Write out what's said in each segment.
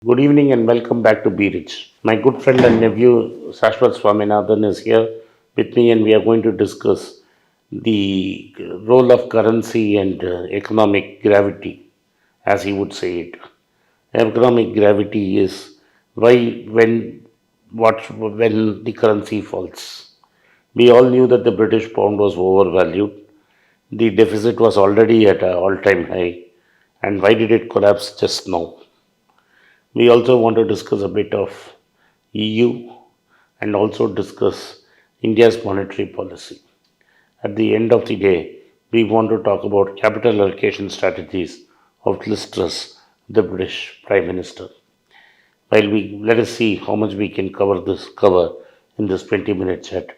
Good evening and welcome back to Be Rich. My good friend and nephew Sashwat Swaminathan is here with me, and we are going to discuss the role of currency and economic gravity, as he would say it. Economic gravity is why, when the currency falls. We all knew that the British pound was overvalued. The deficit was already at an all-time high, and why did it collapse just now? We also want to discuss a bit of EU and also discuss India's monetary policy. At the end of the day, we want to talk about capital allocation strategies of Liz Truss, the British Prime Minister. While we let us see how much we can cover in this 20-minute chat.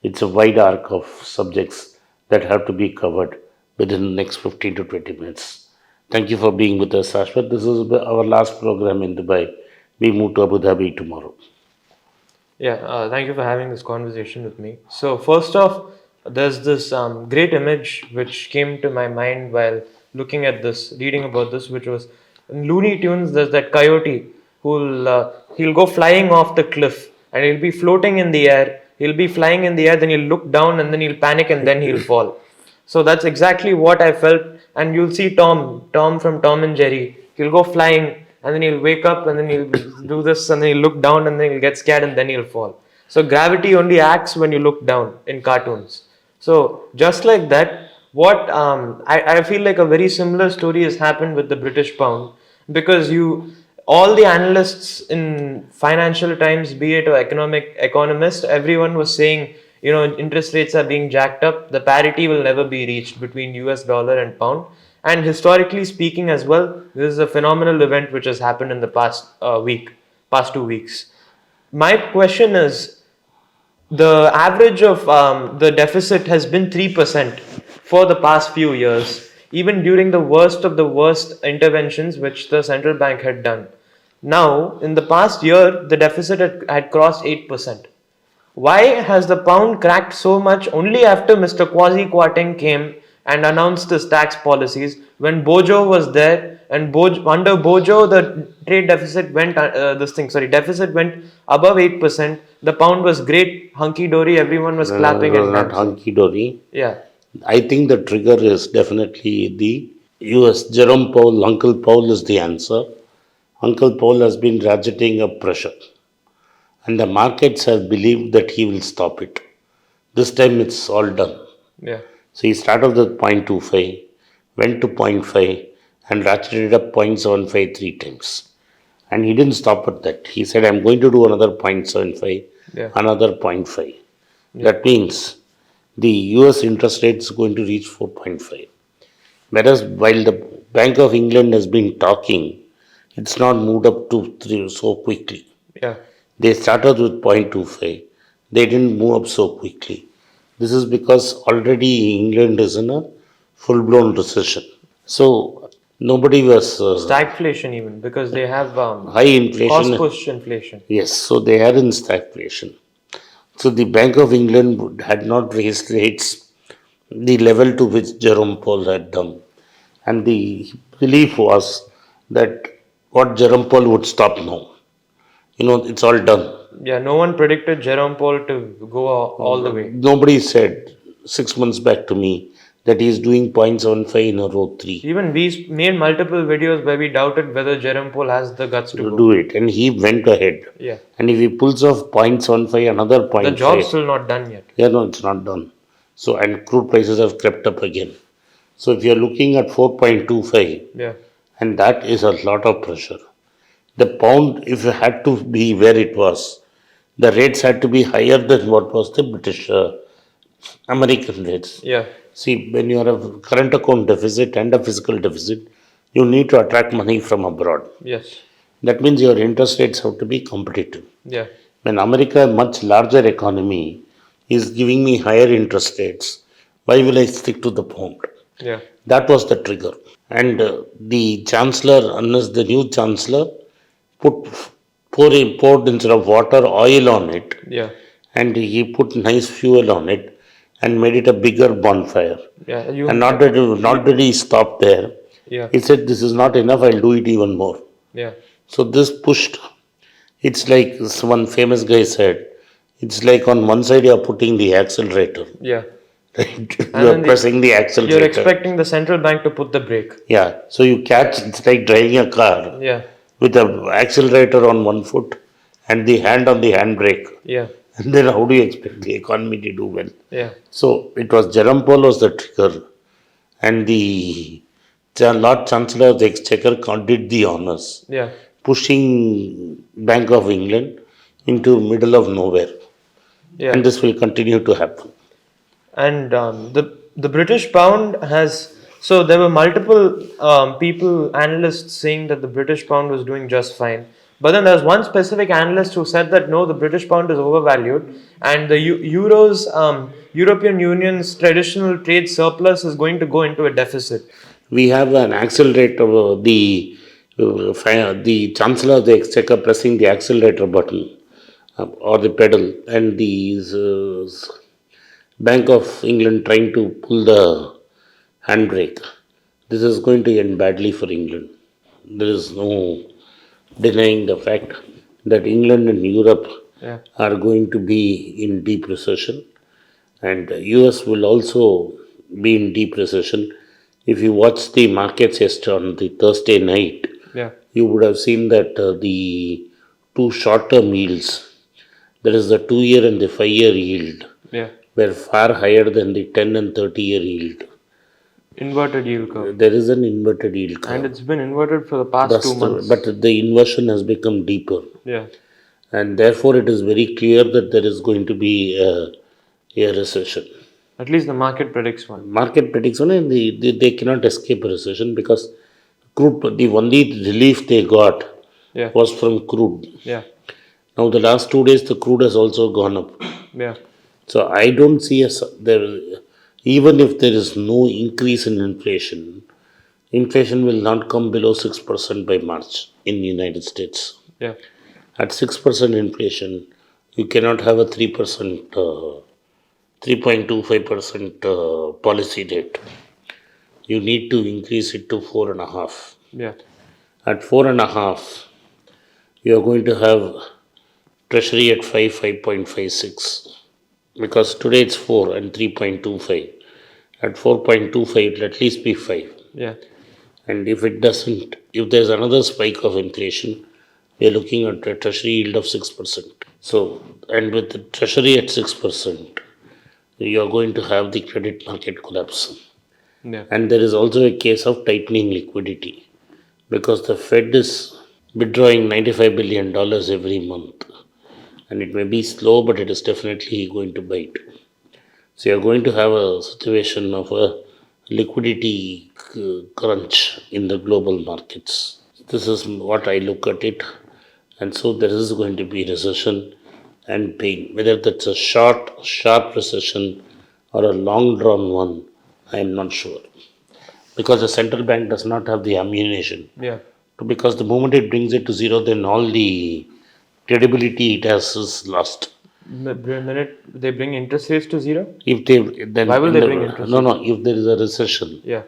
It's a wide arc of subjects that have to be covered within the next 15 to 20 minutes. Thank you for being with us, Ashwat. This is our last program in Dubai. We move to Abu Dhabi tomorrow. Yeah, thank you for having this conversation with me. So, first off, there's this great image which came to my mind while looking at this, reading about this, which was in Looney Tunes. There's that coyote he'll go flying off the cliff and he'll be floating in the air. He'll be flying in the air, then he'll look down and then he'll panic and then he'll fall. So that's exactly what I felt. And you'll see Tom from Tom and Jerry. He'll go flying and then he'll wake up and then he'll do this and then he'll look down and then he'll get scared and then he'll fall. So gravity only acts when you look down in cartoons. So just like that, I feel like a very similar story has happened with the British pound because all the analysts in Financial Times, be it or economist, everyone was saying, interest rates are being jacked up. The parity will never be reached between US dollar and pound. And historically speaking as well, this is a phenomenal event which has happened in the past 2 weeks. My question is, the average of the deficit has been 3% for the past few years, even during the worst of the worst interventions which the central bank had done. Now, in the past year, the deficit had crossed 8%. Why has the pound cracked so much only after Mr. Kwasi Kwarteng came and announced his tax policies when Bojo was there and under Bojo the trade deficit deficit went above 8%. The pound was great, hunky dory, everyone was It clapping was and not dancing. hunky dory. Yeah. I think the trigger is definitely the US. Jerome Powell, Uncle Powell is the answer. Uncle Powell has been ratcheting up pressure, and the markets have believed that he will stop it. This time it's all done. Yeah. So he started with 0.25, went to zero point 0.5, and ratcheted it up 0.75 3 times. And he didn't stop at that. He said, I'm going to do another 0.75, Yeah. another 0.5. Yeah. That means the US interest rate is going to reach 4.5. Whereas while the Bank of England has been talking, it's not moved up to 3 so quickly. Yeah. They started with 0.25. They didn't move up so quickly. This is because already England is in a full blown recession. So nobody was Stagflation even because they have high inflation. cost push inflation. Yes, so they are in stagflation. So the Bank of England had not raised rates the level to which Jerome Powell had done. And the belief was that what Jerome Powell would stop now. It's all done. Yeah, no one predicted Jerome Powell to go all the way. Nobody said 6 months back to me that he's doing 0.75 in a row 3. Even we made multiple videos where we doubted whether Jerome Powell has the guts to go. Do it. And he went ahead. Yeah. And if he pulls off 0.75, another 0.5. The job's still not done yet. Yeah, no, it's not done. So, and crude prices have crept up again. So, if you're looking at 4.25, Yeah. and that is a lot of pressure. The pound, if it had to be where it was, the rates had to be higher than what was the British American rates. Yeah. See, when you have a current account deficit and a fiscal deficit, you need to attract money from abroad. Yes. That means your interest rates have to be competitive. Yeah. When America, a much larger economy, is giving me higher interest rates, why will I stick to the pound? Yeah. That was the trigger. And the chancellor, unless the new chancellor, poured instead of water, oil on it, Yeah. and he put nice fuel on it and made it a bigger bonfire. Yeah. And not did he stop there. Yeah. He said, this is not enough, I'll do it even more. Yeah. So this pushed, it's like one famous guy said, it's like on one side you're putting the accelerator, Yeah. right? And You're then pressing the you're accelerator. expecting the central bank to put the brake. Yeah. So you catch, it's like driving a car Yeah. with the accelerator on one foot and the hand on the handbrake. Yeah. And then how do you expect the economy to do well? Yeah. So it was Jerome Powell was the trigger, and the Lord Chancellor of the Exchequer did the honors, Yeah. pushing Bank of England into middle of nowhere, Yeah. and this will continue to happen. And the British pound has, so there were multiple people, analysts, saying that the British pound was doing just fine. But then there's one specific analyst who said that no, the British pound is overvalued, and the Euro's European Union's traditional trade surplus is going to go into a deficit. We have an accelerator, the Chancellor of the Exchequer pressing the accelerator button or the pedal, and the Bank of England trying to pull the handbrake. This is going to end badly for England. There is no denying the fact that England and Europe Yeah. are going to be in deep recession, and US will also be in deep recession. If you watch the markets yesterday on the Thursday night, Yeah. you would have seen that the two short-term yields, that is the 2 year and the 5 year yield, Yeah. were far higher than the 10 and 30 year yield. Inverted yield curve. There is an inverted yield And curve. it's been inverted for the past Thus, 2 months. but the inversion has become deeper, Yeah. and therefore it is very clear that there is going to be a recession. At least the market predicts one. Market predicts one, and they cannot escape a recession because crude. The only relief they got Yeah. was from crude. Yeah. Now the last 2 days, the crude has also gone up. Yeah. So I don't see there. Even if there is no increase in inflation, inflation will not come below 6% by March in the United States. Yeah. At 6% inflation, you cannot have a 3%, 3.25% policy rate. You need to increase it to 4.5. Yeah. At 4.5, you are going to have treasury at 5.56, because today it's 4 and 3.25. At 4.25, it'll at least be 5. Yeah. And if it doesn't, if there's another spike of inflation, we are looking at a treasury yield of 6%. So, and with the treasury at 6%, you are going to have the credit market collapse. Yeah. And there is also a case of tightening liquidity because the Fed is withdrawing $95 billion every month. And it may be slow, but it is definitely going to bite. So you're going to have a situation of a liquidity crunch in the global markets. This is what I look at it. And so there is going to be recession and pain. Whether that's a short, sharp recession or a long drawn one, I am not sure. Because the central bank does not have the ammunition. Yeah. Because the moment it brings it to zero, then all the credibility it has is lost. The minute they bring interest rates to zero? If they then Why will they bring interest no, rates? if there is a recession Yeah.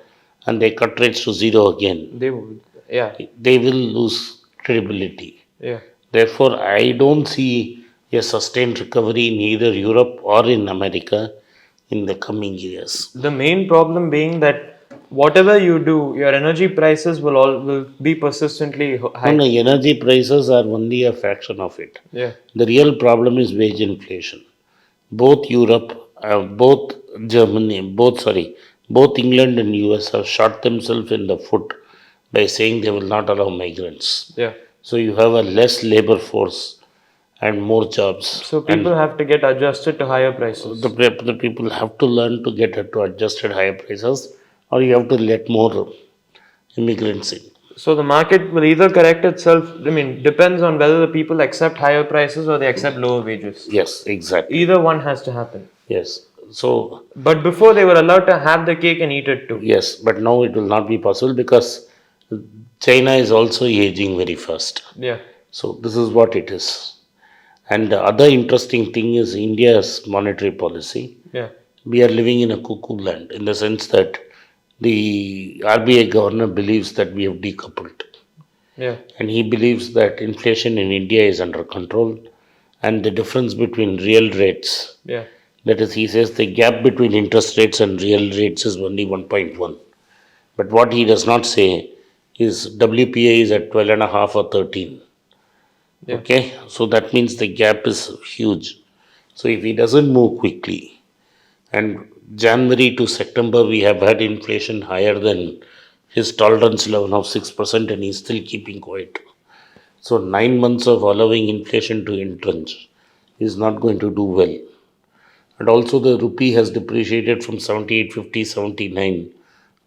and they cut rates to zero again, They would. Yeah. they will lose credibility. Yeah. Therefore, I don't see a sustained recovery in either Europe or in America in the coming years. The main problem being that whatever you do, your energy prices will be persistently No, high. energy prices are only a fraction of it. Yeah. The real problem is wage inflation. Both Europe, both Germany, both England and US have shot themselves in the foot by saying they will not allow migrants. Yeah. So you have a less labor force and more jobs. So people have to get adjusted to higher prices. The people have to learn to get to adjusted higher prices, or you have to let more immigrants in. So the market will either correct itself. I mean, depends on whether the people accept higher prices or they accept lower wages. Yes, exactly. Either one has to happen. Yes. So, But before they were allowed to have the cake and eat it too. yes, but now it will not be possible because China is also aging very fast. Yeah. So, this is what it is. And the other interesting thing is India's monetary policy. Yeah. We are living in a cuckoo land in the sense that the RBI governor believes that we have decoupled. Yeah. And he believes that inflation in India is under control, and the difference between real rates, Yeah. that is, he says the gap between interest rates and real rates is only 1.1. But what he does not say is WPA is at 12 and a half or 13. Yeah. Okay, so that means the gap is huge. So if he doesn't move quickly, and January to September we have had inflation higher than his tolerance level of 6%, and he's still keeping quiet. So 9 months of allowing inflation to entrench is not going to do well. And also the rupee has depreciated from 78.50, 79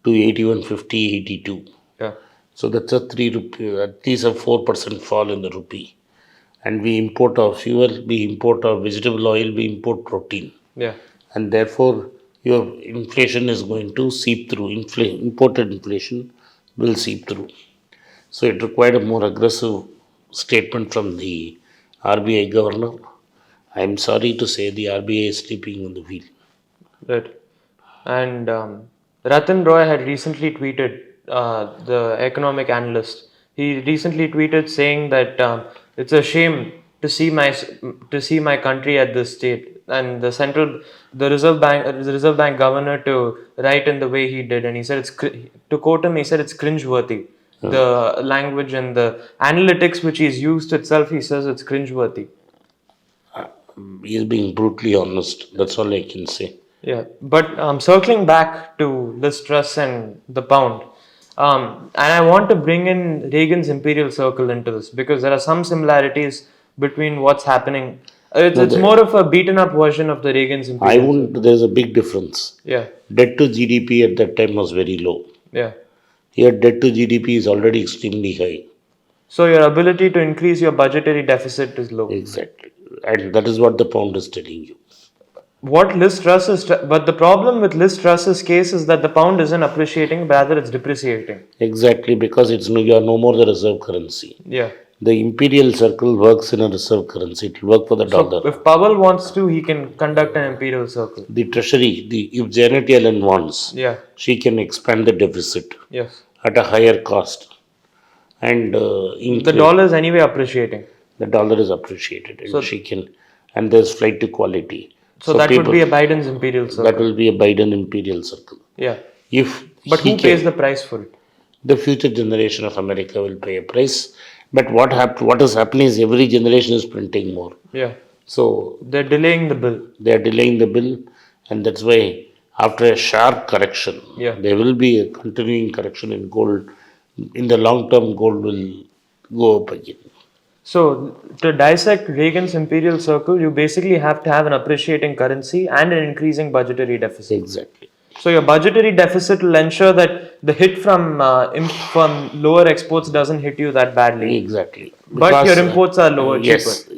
to 81.50, 82. Yeah. So that's a 3 rupee, at least a 4% fall in the rupee. And we import our fuel, we import our vegetable oil, we import protein. Yeah. And therefore, your inflation is going to seep through. Imported inflation will seep through. So it required a more aggressive statement from the RBI governor. I am sorry to say the RBI is sleeping on the wheel. Right. And Ratan Roy had recently tweeted, the economic analyst. He recently tweeted saying that it's a shame to see my country at this state, and the Reserve Bank governor to write in the way he did, and he said to quote him, he said it's cringeworthy. The language and the analytics which he's used itself, he says it's cringeworthy. He is being brutally honest. That's all I can say. Yeah, but circling back to Liz Truss and the pound, and I want to bring in Reagan's imperial circle into this because there are some similarities between what's happening. No, It's more of a beaten up version of the Reagan's I imperial wouldn't, circle. there's a big difference. Yeah, Debt to GDP at that time was very low. yeah. Here, debt to GDP is already extremely high. So your ability to increase your budgetary deficit is low. Exactly. And that is what the pound is telling you. But the problem with Liz Truss's case is that the pound isn't appreciating, rather it's depreciating. Exactly, because it's no, you are no more the reserve currency. Yeah. The imperial circle works in a reserve currency. It will work for the So dollar. if Powell wants to, he can conduct an imperial circle. The treasury, if Janet Yellen wants, Yeah. she can expand the deficit Yes. at a higher cost, and The dollar is anyway appreciating. the dollar is appreciated, and So she can, and there's flight to quality. so So that would people, be a Biden's imperial that circle. will be a Biden imperial circle. Yeah. If But he who pays can, the price for it? the future generation of America will pay a price. But what is happening is every generation is printing more. Yeah. So They're delaying the bill. they are delaying the bill, and that's why after a sharp correction, Yeah. there will be a continuing correction in gold. In the long term, gold will go up again. So to dissect Reagan's imperial circle, you basically have to have an appreciating currency and an increasing budgetary deficit. Exactly. So your budgetary deficit will ensure that the hit from lower exports doesn't hit you that badly, Exactly. but your Because imports are lower, cheaper. yes,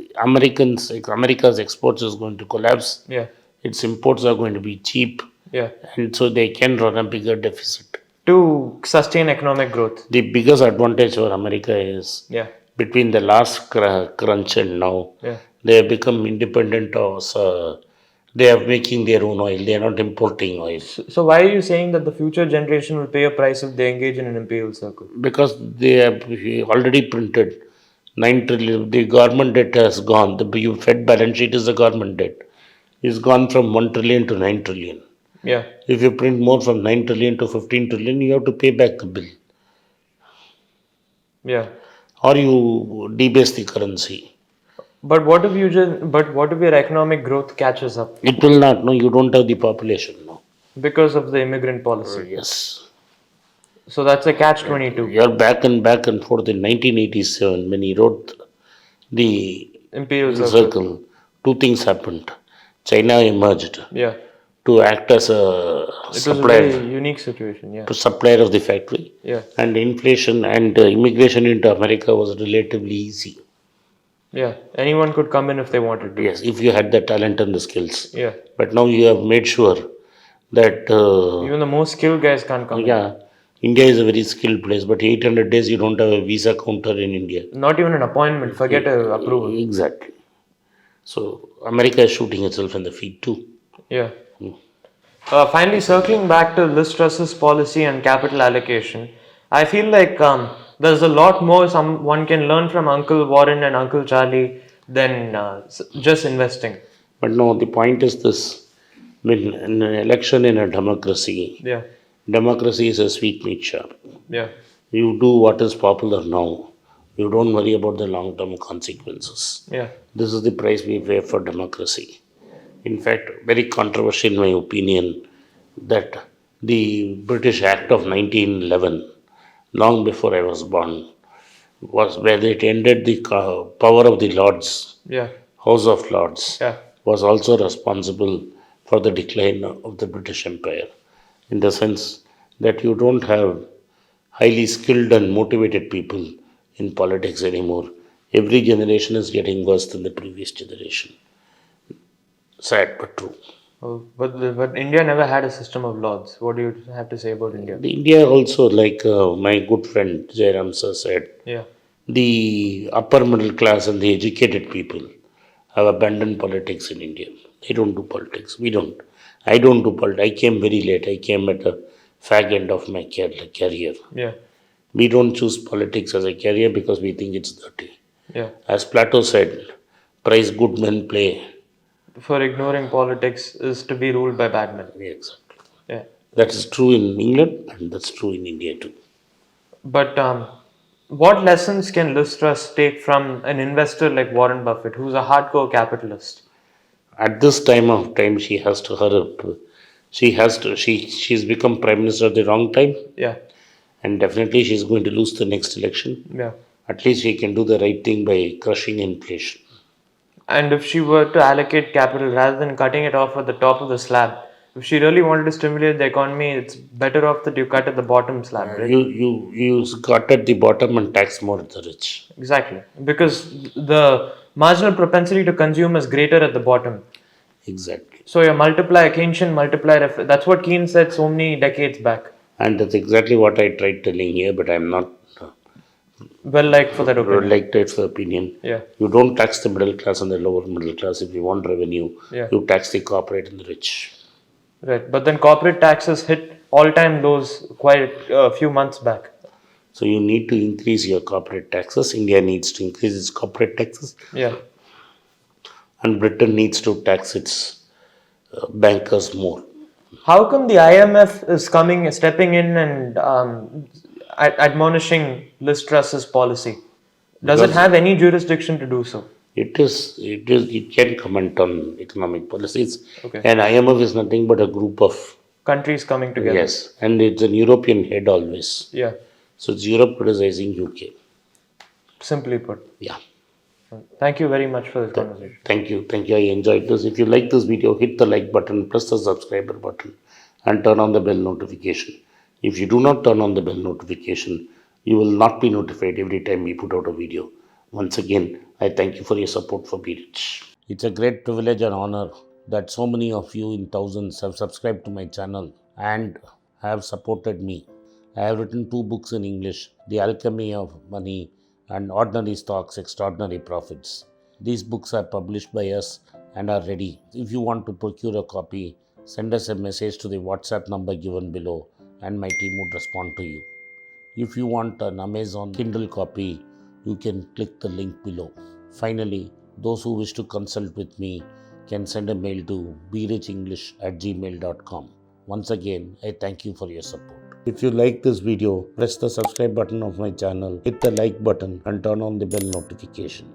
America's exports is going to collapse. Yeah, Its imports are going to be cheap, yeah. and so they can run a bigger deficit. To sustain economic growth. The biggest advantage for America is Yeah, between the last crunch and now, yeah. they have become independent of. They are making their own oil. They are not importing oil So why are you saying that the future generation will pay a price if they engage in an imperial circle? because they have already printed 9 trillion. The government debt has gone. The Fed balance sheet is the government debt. It's gone from 1 trillion to 9 trillion. Yeah, If you print more from 9 trillion to 15 trillion, you have to pay back the bill, yeah. or you debase the currency. But what if your economic growth catches up It will not. No, you don't have the population. No. because of the immigrant policy? Yes. So that's a catch 22. You're back and forth in 1987 when he wrote the Imperial circle. circle. Two things happened. China emerged Yeah. to act as a It was a supplier, very unique situation. Yeah. supplier of the factory, Yeah. and inflation and immigration into America was relatively easy. Yeah. Anyone could come in if they wanted to. Yes, if you had the talent and the skills. Yeah. But now you have made sure that Even the most skilled guys can't come in. yeah, India is a very skilled place, but 800 days you don't have a visa counter in India. Not even an appointment. Forget a approval. Exactly. So America is shooting itself in the feet too. Yeah. Finally, circling back to Liz Truss's policy and capital allocation, I feel like there's a lot more one can learn from Uncle Warren and Uncle Charlie than just investing. But no, the point is this: when in an election in a democracy, Yeah, democracy is a sweetmeat shop. yeah, You do what is popular now. You don't worry about the long-term consequences. yeah, This is the price we pay for democracy. In fact, very controversial in my opinion that the British Act of 1911, long before I was born, was where it ended the power of the Lords, yeah, House of Lords, yeah. was also responsible for the decline of the British Empire, in the sense that you don't have highly skilled and motivated people in politics anymore. Every generation is getting worse than the previous generation. Sad but true. Oh, but India never had a system of lords. What do you have to say about India? The India also, like my good friend Jairam sir said, Yeah, the upper middle class and the educated people have abandoned politics in India. They don't do politics. We don't. I don't do politics. I came very late. I came at a fag end of my career. yeah, We don't choose politics as a career because we think it's dirty. yeah. As Plato said, prize good men play. For ignoring politics is to be ruled by bad men. Exactly. Yeah. That is true in England and that's true in India too. But what lessons can Liz Truss take from an investor like Warren Buffett, who's a hardcore capitalist? At this time of time, she has to hurry. She has to. She's become prime minister at the wrong time, Yeah, and definitely she's going to lose the next election. yeah. At least she can do the right thing by crushing inflation. And if she were to allocate capital rather than cutting it off at the top of the slab, if she really wanted to stimulate the economy, it's better off that you cut at the bottom slab, right? You cut at the bottom and tax more at the rich. Exactly. Because the marginal propensity to consume is greater at the bottom. Exactly, So your multiplier, Keynesian multiplier, that's what Keynes said so many decades back. and that's exactly what I tried telling here. But I'm not Well, like for that opinion. like that for opinion. Yeah, You don't tax the middle class and the lower middle class if you want revenue. yeah. You tax the corporate and the rich. Right. But then corporate taxes hit all-time lows quite a few months back. So you need to increase your corporate taxes. India needs to increase its corporate taxes, Yeah. and Britain needs to tax its bankers more. How come the IMF is stepping in and admonishing Liz Truss's policy? Does it Because have any jurisdiction to do so? it can comment on economic policies, Okay. and IMF is nothing but a group of Countries coming together. yes, and it's an European head always. Yeah. So it's Europe criticizing UK. Simply put. Yeah. Thank you very much for this conversation. Thank you. I enjoyed this. If you like this video, hit the like button, press the subscriber button, and turn on the bell notification. If you do not turn on the bell notification, you will not be notified every time we put out a video. Once again, I thank you for your support for Be Rich. It's a great privilege and honor that so many of you in thousands have subscribed to my channel and have supported me. I have written 2 books in English, The Alchemy of Money and Ordinary Stocks, Extraordinary Profits. These books are published by us and are ready. If you want to procure a copy, send us a message to the WhatsApp number given below and my team would respond to you. If you want an Amazon Kindle copy, you can click the link below. Finally, those who wish to consult with me can send a mail to berichenglish@gmail.com. Once again, I thank you for your support. If you like this video, press the subscribe button of my channel, hit the like button and turn on the bell notification.